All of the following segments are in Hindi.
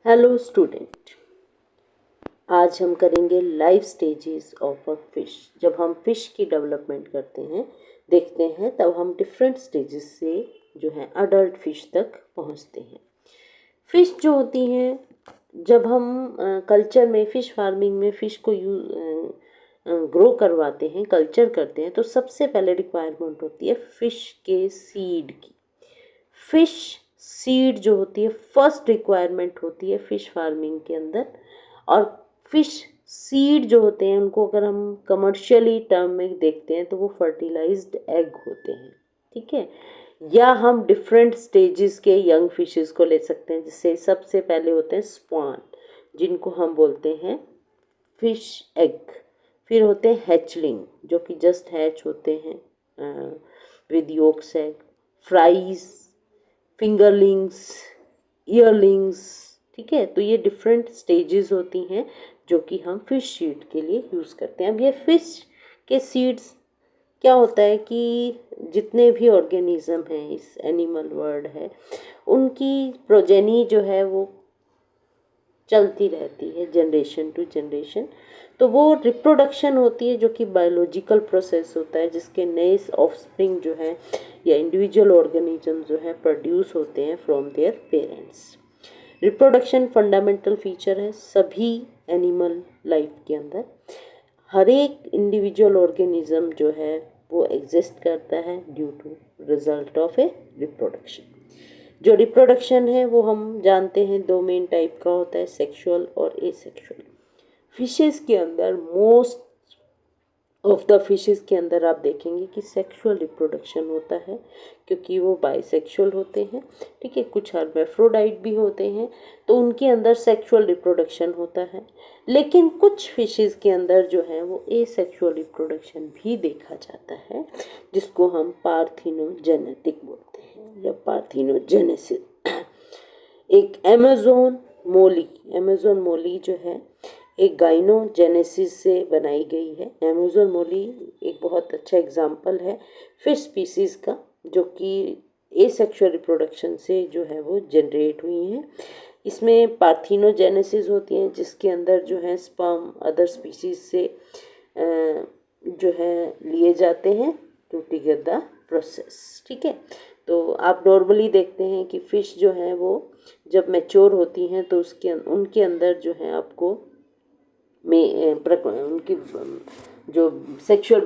हेलो स्टूडेंट, आज हम करेंगे life stages of a fish. जब हम फिश की डेवलपमेंट करते हैं, देखते हैं, तब हम डिफरेंट स्टेजेस से जो है अडल्ट फिश तक पहुंचते हैं। फिश जो होती हैं, जब हम कल्चर में फिश फार्मिंग में फिश को ग्रो करवाते हैं, कल्चर करते हैं, तो सबसे पहले रिक्वायरमेंट होती है फिश के सीड की। फिश सीड जो होती है फर्स्ट रिक्वायरमेंट होती है फिश फार्मिंग के अंदर। और फिश सीड जो होते हैं उनको अगर हम कमर्शियली टर्म में देखते हैं तो वो फर्टिलाइज्ड एग होते हैं, ठीक है। या हम डिफरेंट स्टेजेस के यंग फिशेस को ले सकते हैं, जिससे सबसे पहले होते हैं स्पॉन, जिनको हम बोलते हैं फिश एग। फिर होते हैं हैचलिंग, जो कि जस्ट हैच होते हैं with yolks egg. Fries, fingerlings, ईयरलिंग्स, ठीक है। तो ये डिफरेंट स्टेजेस होती हैं जो कि हम फिश सीड के लिए यूज़ करते हैं। अब ये फिश के सीड्स क्या होता है कि जितने भी ऑर्गेनिज्म हैं इस एनिमल वर्ल्ड है, उनकी प्रोजेनी जो है वो चलती रहती है जनरेशन टू जनरेशन। तो वो रिप्रोडक्शन होती है, जो कि बायोलॉजिकल प्रोसेस होता है, जिसके नए ऑफस्प्रिंग जो है या इंडिविजुअल ऑर्गेनिज्म जो है प्रोड्यूस होते हैं from their parents. Reproduction fundamental feature है सभी एनिमल लाइफ के अंदर। हर एक इंडिविजुअल ऑर्गेनिज्म जो है वो एग्जिस्ट करता है due to result of a reproduction. जो रिप्रोडक्शन है वो हम जानते हैं दो मेन टाइप का होता है, सेक्सुअल और एसेक्सुअल। फिशेस के अंदर मोस्ट ऑफ द फिशेस के अंदर आप देखेंगे कि सेक्सुअल रिप्रोडक्शन होता है, क्योंकि वो बाइसेक्सुअल होते हैं, ठीक है। कुछ हर्मेफ्रोडाइट भी होते हैं, तो उनके अंदर सेक्सुअल रिप्रोडक्शन होता है। लेकिन कुछ फिशेस के अंदर जो है वो एसेक्सुअल रिप्रोडक्शन भी देखा जाता है, जिसको हम पार्थिनोजेनेटिक बोलते हैं या पार्थिनोजेनेसिस। एक अमेजोन मोली जो है एक गाइनोजेनेसिस से बनाई गई है। अमेजोन मोली एक बहुत अच्छा एग्जाम्पल है फिश स्पीसीज का, जो कि एसेक्सुअल रिप्रोडक्शन से जो है वो जनरेट हुई हैं। इसमें पार्थिनोजेनेसिस होती है, जिसके अंदर जो है स्पर्म अदर स्पीसीज से जो है लिए जाते हैं टू ट्रिगर द प्रोसेस, ठीक है। तो आप नॉर्मली देखते हैं कि फ़िश जो है वो जब मैच्योर होती हैं तो उनके अंदर जो है आपको में उनकी जो सेक्सुअल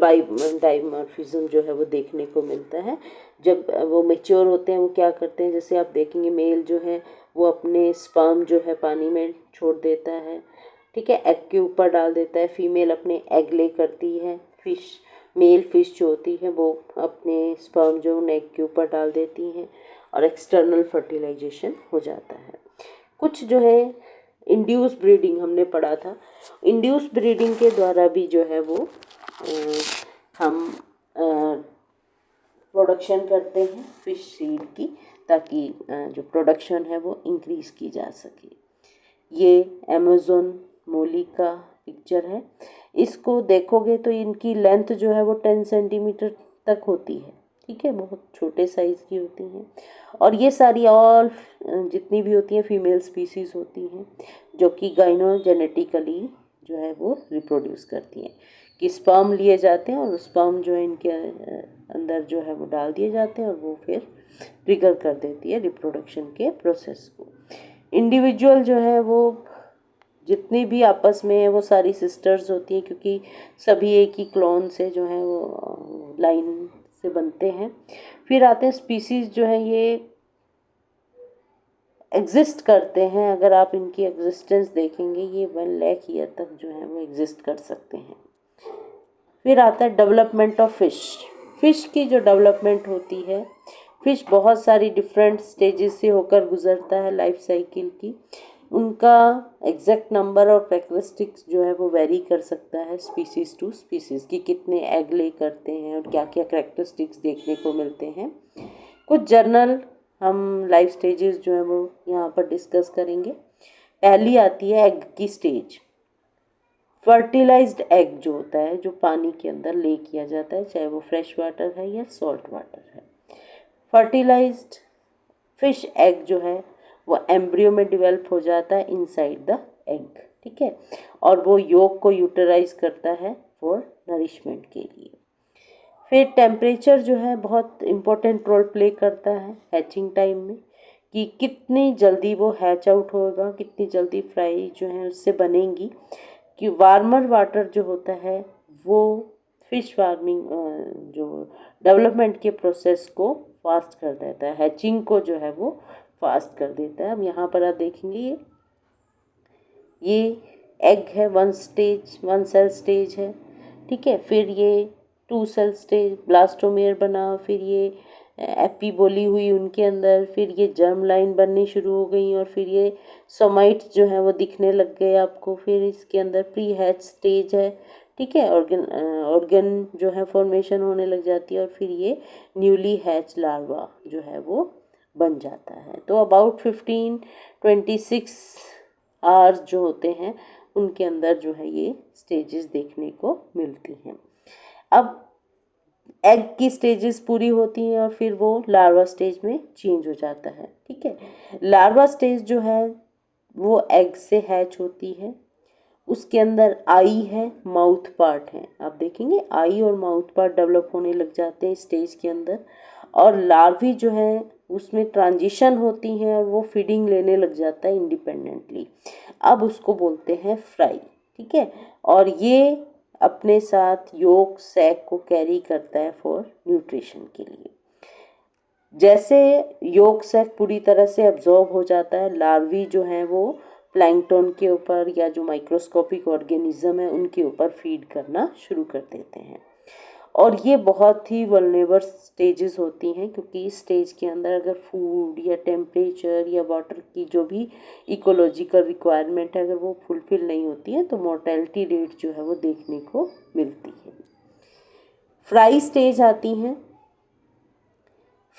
डाइमॉर्फिज्म जो है वो देखने को मिलता है। जब वो मेच्योर होते हैं वो क्या करते हैं, जैसे आप देखेंगे मेल जो है वो अपने स्पर्म जो है पानी में छोड़ देता है, ठीक है, एग के ऊपर डाल देता है। फीमेल अपने एग ले करती है। मेल फिश जो होती है वो अपने स्पर्म जो उन एग के ऊपर डाल देती हैं और एक्सटर्नल फर्टिलाइजेशन हो जाता है। कुछ जो है इंड्यूस ब्रीडिंग हमने पढ़ा था, इंड्यूस ब्रीडिंग के द्वारा भी जो है वो हम प्रोडक्शन करते हैं फिश सीड की, ताकि जो प्रोडक्शन है वो इंक्रीज़ की जा सके। ये अमेज़न मोली का पिक्चर है। इसको देखोगे तो इनकी लेंथ जो है वो 10 सेंटीमीटर तक होती है, ठीक है, बहुत छोटे साइज़ की होती हैं। और ये सारी ऑल जितनी भी होती हैं फीमेल स्पीसीज़ होती हैं, जो कि गाइनोजेनेटिकली जो है वो रिप्रोड्यूस करती हैं। कि स्पर्म लिए जाते हैं और स्पर्म जो है इनके अंदर जो है वो डाल दिए जाते हैं और वो फिर ट्रिगर कर देती है रिप्रोडक्शन के प्रोसेस को। इंडिविजुअल जो है वो जितनी भी आपस में है वो सारी सिस्टर्स होती हैं, क्योंकि सभी एक ही क्लोन से जो है वो लाइन से बनते हैं। फिर आते हैं स्पीसीज जो है ये एग्जिस्ट करते हैं। अगर आप इनकी एग्जिस्टेंस देखेंगे ये 1 लाख ईयर तक जो है वो एग्जिस्ट कर सकते हैं। फिर आता है डेवलपमेंट ऑफ फिश। फिश की जो डेवलपमेंट होती है, फिश बहुत सारी डिफरेंट स्टेजेस से होकर गुजरता है लाइफ साइकिल की। उनका एग्जैक्ट नंबर और कैरेक्टरिस्टिक्स जो है वो वेरी कर सकता है स्पीसीज टू स्पीसीज, कि कितने एग ले करते हैं और क्या क्या कैरेक्टरिस्टिक्स देखने को मिलते हैं। कुछ जर्नल हम लाइफ स्टेजेस जो है वो यहाँ पर डिस्कस करेंगे। पहली आती है एग की स्टेज। फर्टिलाइज्ड एग जो होता है, जो पानी के अंदर ले किया जाता है, चाहे वो फ्रेश वाटर है या सॉल्ट वाटर है। फर्टिलाइज्ड फिश एग जो है वो एम्ब्रियो में डेवलप हो जाता है इनसाइड द एग, ठीक है, और वो योग को यूटिलाइज करता है फॉर नरिशमेंट के लिए। फिर टेम्परेचर जो है बहुत इम्पोर्टेंट रोल प्ले करता है हैचिंग टाइम में, कि कितनी जल्दी वो हैच आउट होगा, कितनी जल्दी फ्राई जो है उससे बनेंगी। कि वार्मर वाटर जो होता है वो फिश वार्मिंग जो डेवलपमेंट के प्रोसेस को फास्ट कर देता है, हैचिंग को जो है वो फास्ट कर देता है। अब यहाँ पर आप देखेंगे ये एग है, वन सेल स्टेज है, ठीक है। फिर ये 2 सेल स्टेज ब्लास्टोमेयर बना, फिर ये एपी बोली हुई उनके अंदर, फिर ये जर्म लाइन बननी शुरू हो गई और फिर ये सोमाइट्स जो है वो दिखने लग गए आपको। फिर इसके अंदर प्री हैच स्टेज है, ठीक है, ऑर्गन जो है फॉर्मेशन होने लग जाती है और फिर ये न्यूली हैच लार्वा जो है वो बन जाता है। तो अबाउट 15-26 आवर्स जो होते हैं उनके अंदर जो है ये स्टेजेस देखने को मिलती हैं। अब एग की स्टेजेस पूरी होती हैं और फिर वो लार्वा स्टेज में चेंज हो जाता है, ठीक है। लार्वा स्टेज जो है वो एग से हैच होती है, उसके अंदर आई है, माउथ पार्ट है, आप देखेंगे आई और माउथ पार्ट डेवलप होने लग जाते हैं स्टेज के अंदर, और लार्वी जो है उसमें ट्रांजिशन होती हैं और वो फीडिंग लेने लग जाता है इंडिपेंडेंटली। अब उसको बोलते हैं फ्राई, ठीक है, और ये अपने साथ योक सैक को कैरी करता है फॉर न्यूट्रिशन के लिए। जैसे योक सैक पूरी तरह से अब्जॉर्ब हो जाता है, लार्वी जो है वो प्लैंकटन के ऊपर या जो माइक्रोस्कोपिक ऑर्गेनिज्म है उनके ऊपर फीड करना शुरू कर देते हैं। और ये बहुत ही वल्नरेबल स्टेजेस होती हैं, क्योंकि इस स्टेज के अंदर अगर फूड या टेम्परेचर या वाटर की जो भी इकोलॉजिकल रिक्वायरमेंट है अगर वो फुलफिल नहीं होती है तो मोर्टेलिटी रेट जो है वो देखने को मिलती है। फ्राई स्टेज आती हैं।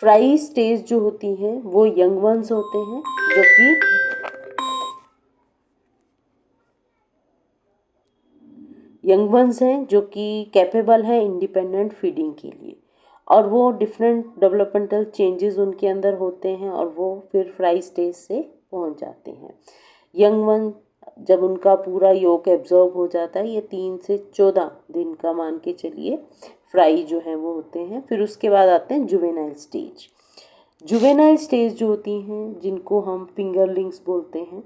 फ्राई स्टेज जो होती हैं वो यंग वंस होते हैं जो कि यंग वंस हैं जो कि कैपेबल है इंडिपेंडेंट फीडिंग के लिए, और वो डिफरेंट डेवलपमेंटल चेंजेस उनके अंदर होते हैं और वो फिर फ्राई स्टेज से पहुंच जाते हैं। यंग वन जब उनका पूरा योग एब्जॉर्ब हो जाता है, ये 3 से 14 दिन का मान के चलिए फ्राई जो है वो होते हैं। फिर उसके बाद आते हैं जुवेनाइल स्टेज। जुवेनाइल स्टेज जो होती हैं जिनको हम फिंगरलिंग्स बोलते हैं,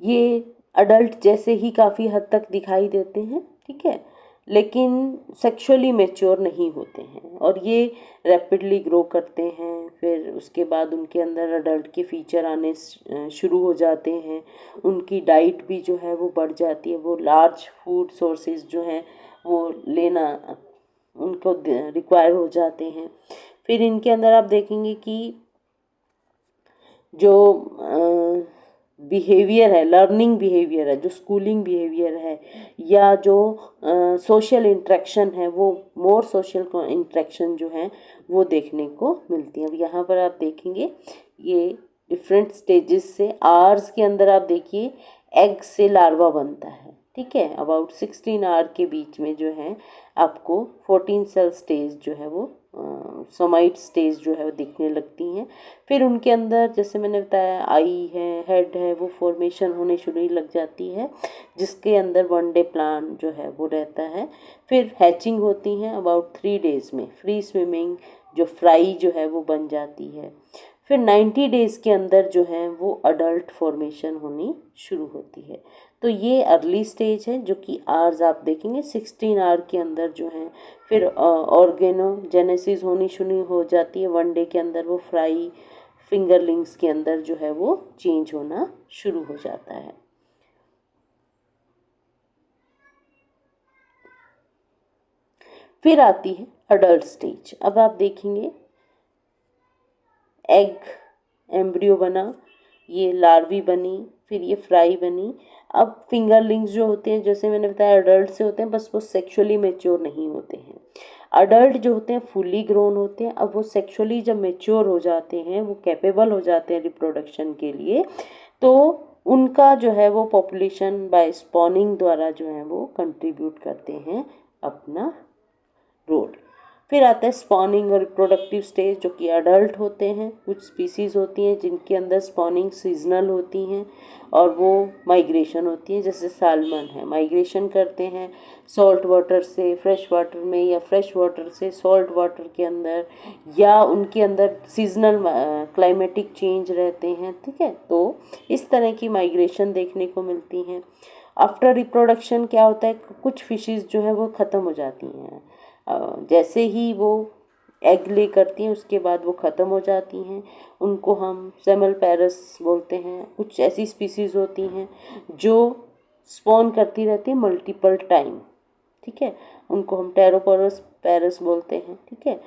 ये अडल्ट जैसे ही काफ़ी हद तक दिखाई देते हैं, ठीक है, लेकिन सेक्सुअली मैच्योर नहीं होते हैं और ये रैपिडली ग्रो करते हैं। फिर उसके बाद उनके अंदर अडल्ट के फीचर आने शुरू हो जाते हैं, उनकी डाइट भी जो है वो बढ़ जाती है, वो लार्ज फूड सोर्सेज जो हैं वो लेना उनको रिक्वायर हो जाते हैं। फिर इनके अंदर आप देखेंगे कि जो बिहेवियर है, लर्निंग बिहेवियर है, जो स्कूलिंग बिहेवियर है या जो सोशल इंट्रैक्शन है, वो मोर सोशल इंट्रैक्शन जो है वो देखने को मिलती है। अब यहाँ पर आप देखेंगे ये डिफरेंट स्टेजेस से आवर्स के अंदर आप देखिए एग से लार्वा बनता है, ठीक है, अबाउट 16 आवर के बीच में जो है आपको 14 सेल स्टेज जो है वो सोमाइट स्टेज जो है वो दिखने लगती हैं। फिर उनके अंदर जैसे मैंने बताया आई है, हेड है, वो फॉर्मेशन होने शुरू लग जाती है, जिसके अंदर 1 डे प्लान जो है वो रहता है। फिर हैचिंग होती हैं अबाउट 3 डेज़ में, फ्री स्विमिंग जो फ्राई जो है वो बन जाती है। फिर 90 डेज़ के अंदर जो है वो अडल्ट फॉर्मेशन होनी शुरू होती है। तो ये अर्ली स्टेज है जो कि आवर्स आप देखेंगे 16 आवर के अंदर जो है। फिर ऑर्गेनोजेनेसिस होनी शुरू हो जाती है, 1 डे के अंदर वो फ्राई फिंगरलिंग्स के अंदर जो है वो चेंज होना शुरू हो जाता है। फिर आती है अडल्ट स्टेज। अब आप देखेंगे एग एम्ब्रियो बना, ये लार्वी बनी, फिर ये फ्राई बनी। अब फिंगरलिंग्स जो होते हैं जैसे मैंने बताया अडल्ट से होते हैं, बस वो सेक्सुअली मैच्योर नहीं होते हैं। अडल्ट जो होते हैं फुली ग्रोन होते हैं। अब वो सेक्सुअली जब मैच्योर हो जाते हैं, वो कैपेबल हो जाते हैं रिप्रोडक्शन के लिए, तो उनका जो है वो पॉपुलेशन बाय स्पॉनिंग द्वारा जो है वो कंट्रीब्यूट करते हैं अपना रोल। फिर आता है स्पॉनिंग और रिप्रोडक्टिव स्टेज, जो कि अडल्ट होते हैं। कुछ स्पीसीज़ होती हैं जिनके अंदर स्पॉनिंग सीजनल होती हैं और वो माइग्रेशन होती है, जैसे सालमन है, माइग्रेशन करते हैं सॉल्ट वाटर से फ्रेश वाटर में, या फ्रेश वाटर से सॉल्ट वाटर के अंदर, या उनके अंदर सीजनल क्लाइमेटिक चेंज रहते हैं, ठीक है। तो इस तरह की माइग्रेशन देखने को मिलती हैं। आफ्टर रिप्रोडक्शन क्या होता है, कुछ फिशेस जो है वो ख़त्म हो जाती हैं। जैसे ही वो एग ले करती हैं उसके बाद वो ख़त्म हो जाती हैं। उनको हम सेमल्पेरस बोलते हैं। कुछ ऐसी स्पीसीज़ होती हैं जो स्पॉन करती रहती हैं मल्टीपल टाइम, ठीक है, उनको हम टेरोपोरस पैरस बोलते हैं, ठीक है।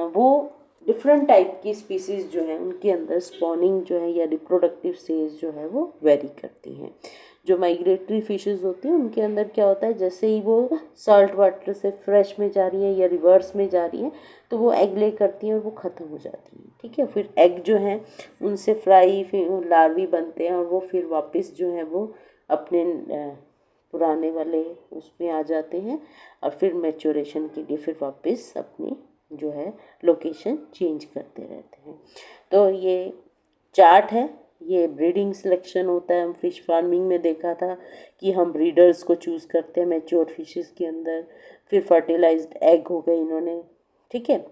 वो डिफरेंट टाइप की स्पीसीज़ जो हैं उनके अंदर स्पॉनिंग जो है या रिप्रोडक्टिव स्टेज जो है वो वेरी करती हैं। जो माइग्रेटरी फिशेस होती हैं उनके अंदर क्या होता है, जैसे ही वो सॉल्ट वाटर से फ्रेश में जा रही हैं या रिवर्स में जा रही हैं तो वो एग ले करती हैं और वो ख़त्म हो जाती हैं, ठीक है। फिर एग जो हैं उनसे फ्राई फिर लार्वी बनते हैं और वो फिर वापस जो है वो अपने पुराने वाले उसमें आ जाते हैं और फिर मैच्योरेशन के लिए फिर वापस अपनी जो है लोकेशन चेंज करते रहते हैं। तो ये चार्ट है, ये ब्रीडिंग सिलेक्शन होता है। हम फिश फार्मिंग में देखा था कि हम ब्रीडर्स को चूज़ करते हैं मैच्योर फिशेस के अंदर। फिर फर्टिलाइज्ड एग हो गए इन्होंने, ठीक है।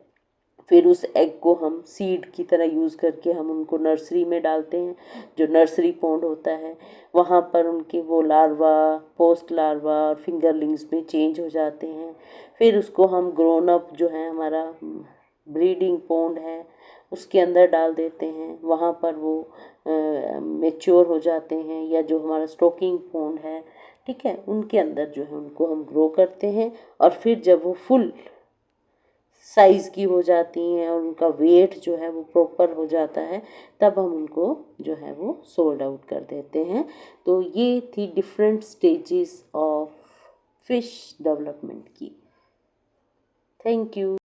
फिर उस एग को हम सीड की तरह यूज़ करके हम उनको नर्सरी में डालते हैं, जो नर्सरी पॉन्ड होता है। वहाँ पर उनके वो लार्वा, पोस्ट लार्वा और फिंगरलिंग्स में चेंज हो जाते हैं। फिर उसको हम ग्रोन अप जो है हमारा ब्रीडिंग पॉन्ड है उसके अंदर डाल देते हैं। वहाँ पर वो मेच्योर हो जाते हैं, या जो हमारा स्टॉकिंग पॉन्ड है, ठीक है, उनके अंदर जो है उनको हम ग्रो करते हैं। और फिर जब वो फुल साइज़ की हो जाती हैं और उनका वेट जो है वो प्रॉपर हो जाता है तब हम उनको जो है वो सोल्ड आउट कर देते हैं। तो ये थी different stages of fish development की। Thank you.